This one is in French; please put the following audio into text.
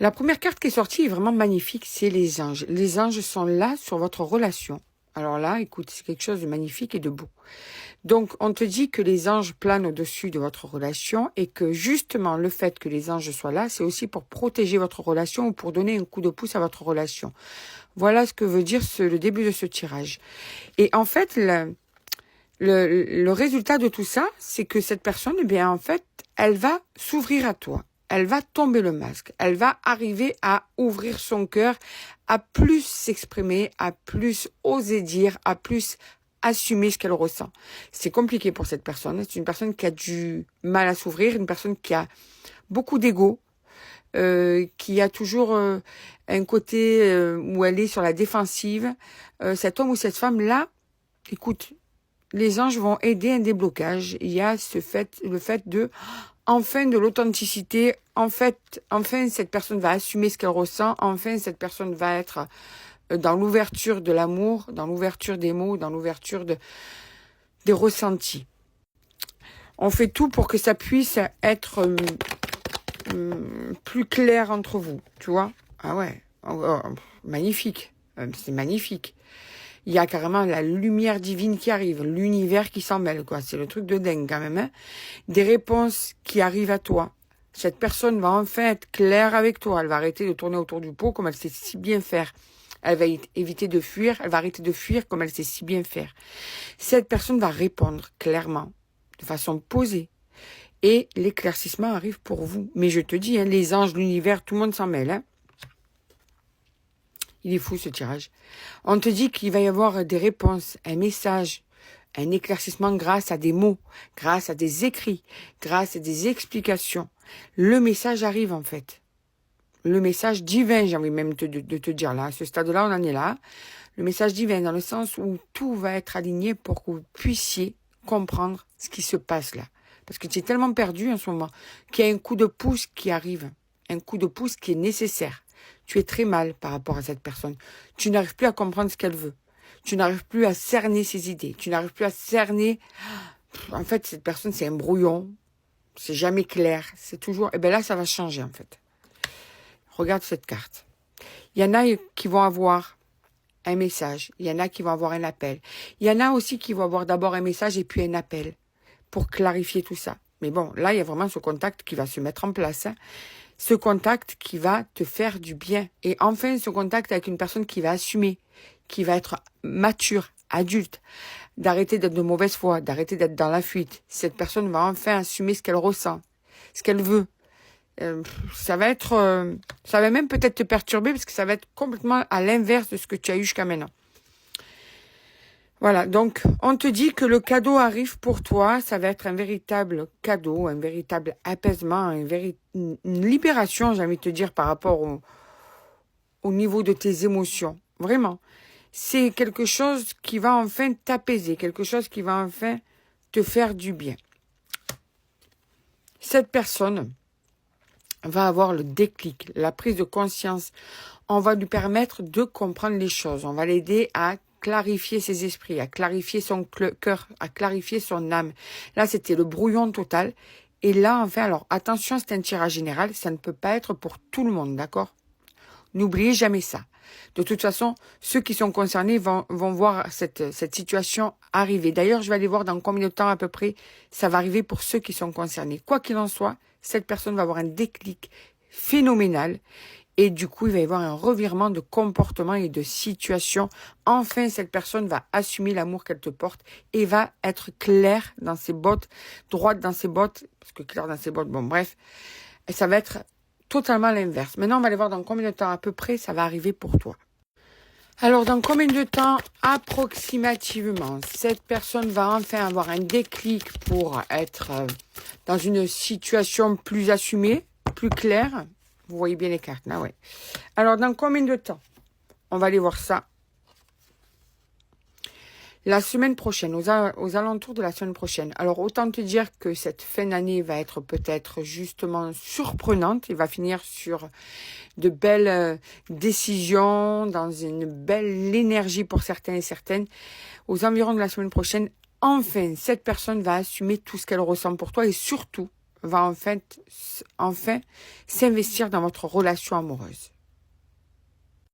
La première carte qui est sortie est vraiment magnifique, c'est les anges. Les anges sont là sur votre relation. Alors là, écoute, c'est quelque chose de magnifique et de beau. Donc, on te dit que les anges planent au-dessus de votre relation et que justement, le fait que les anges soient là, c'est aussi pour protéger votre relation ou pour donner un coup de pouce à votre relation. Voilà ce que veut dire le début de ce tirage. Et en fait, le résultat de tout ça, c'est que cette personne, eh bien, en fait, elle va s'ouvrir à toi. Elle va tomber le masque. Elle va arriver à ouvrir son cœur, à plus s'exprimer, à plus oser dire, à plus assumer ce qu'elle ressent. C'est compliqué pour cette personne. C'est une personne qui a du mal à s'ouvrir, une personne qui a beaucoup d'ego, qui a toujours un côté où elle est sur la défensive. Cet homme ou cette femme-là, écoute, les anges vont aider un déblocage. Il y a le fait de enfin de l'authenticité. Enfin, cette personne va assumer ce qu'elle ressent. Enfin, cette personne va être dans l'ouverture de l'amour, dans l'ouverture des mots, dans l'ouverture des ressentis. On fait tout pour que ça puisse être plus clair entre vous, tu vois. Ah ouais, magnifique, c'est magnifique. Il y a carrément la lumière divine qui arrive, l'univers qui s'en mêle, quoi. C'est le truc de dingue quand même, hein. Des réponses qui arrivent à toi. Cette personne va enfin être claire avec toi. Elle va arrêter de tourner autour du pot comme elle sait si bien faire. Elle va éviter de fuir. Elle va arrêter de fuir comme elle sait si bien faire. Cette personne va répondre clairement, de façon posée. Et l'éclaircissement arrive pour vous. Mais je te dis, hein, les anges, l'univers, tout le monde s'en mêle, hein. Il est fou ce tirage. On te dit qu'il va y avoir des réponses, un message, un éclaircissement grâce à des mots, grâce à des écrits, grâce à des explications. Le message arrive en fait. Le message divin, j'ai envie même de te dire là. À ce stade-là, on en est là. Le message divin dans le sens où tout va être aligné pour que vous puissiez comprendre ce qui se passe là. Parce que tu es tellement perdu en ce moment qu'il y a un coup de pouce qui arrive. Un coup de pouce qui est nécessaire. Tu es très mal par rapport à cette personne. Tu n'arrives plus à comprendre ce qu'elle veut. Tu n'arrives plus à cerner ses idées. Tu n'arrives plus à cerner... En fait, cette personne, c'est un brouillon. C'est jamais clair. C'est toujours... Et bien là, ça va changer, en fait. Regarde cette carte. Il y en a qui vont avoir un message. Il y en a qui vont avoir un appel. Il y en a aussi qui vont avoir d'abord un message et puis un appel pour clarifier tout ça. Mais bon, là, il y a vraiment ce contact qui va se mettre en place, hein. Ce contact qui va te faire du bien. Et enfin, ce contact avec une personne qui va assumer, qui va être mature, adulte, d'arrêter d'être de mauvaise foi, d'arrêter d'être dans la fuite. Cette personne va enfin assumer ce qu'elle ressent, ce qu'elle veut. Ça va même peut-être te perturber parce que ça va être complètement à l'inverse de ce que tu as eu jusqu'à maintenant. Voilà, donc on te dit que le cadeau arrive pour toi, ça va être un véritable cadeau, un véritable apaisement, une libération, j'ai envie de te dire, par rapport au niveau de tes émotions. Vraiment, c'est quelque chose qui va enfin t'apaiser, quelque chose qui va enfin te faire du bien. Cette personne va avoir le déclic, la prise de conscience. On va lui permettre de comprendre les choses, on va l'aider à clarifier ses esprits, à clarifier son cœur, à clarifier son âme. Là, c'était le brouillon total. Et là, enfin, alors, attention, c'est un tirage général. Ça ne peut pas être pour tout le monde, d'accord? N'oubliez jamais ça. De toute façon, ceux qui sont concernés vont voir cette situation arriver. D'ailleurs, je vais aller voir dans combien de temps à peu près ça va arriver pour ceux qui sont concernés. Quoi qu'il en soit, cette personne va avoir un déclic phénoménal. Et du coup, il va y avoir un revirement de comportement et de situation. Enfin, cette personne va assumer l'amour qu'elle te porte et va être claire dans ses bottes, droite dans ses bottes, parce que claire dans ses bottes, bon bref, et ça va être totalement l'inverse. Maintenant, on va aller voir dans combien de temps à peu près ça va arriver pour toi. Alors, dans combien de temps approximativement cette personne va enfin avoir un déclic pour être dans une situation plus assumée, plus claire? Vous voyez bien les cartes, là, ouais. Alors, dans combien de temps? On va aller voir ça. La semaine prochaine, aux alentours de la semaine prochaine. Alors, autant te dire que cette fin d'année va être peut-être justement surprenante. Il va finir sur de belles décisions, dans une belle énergie pour certains et certaines. Aux environs de la semaine prochaine, enfin, cette personne va assumer tout ce qu'elle ressent pour toi et surtout, va enfin s'investir dans votre relation amoureuse.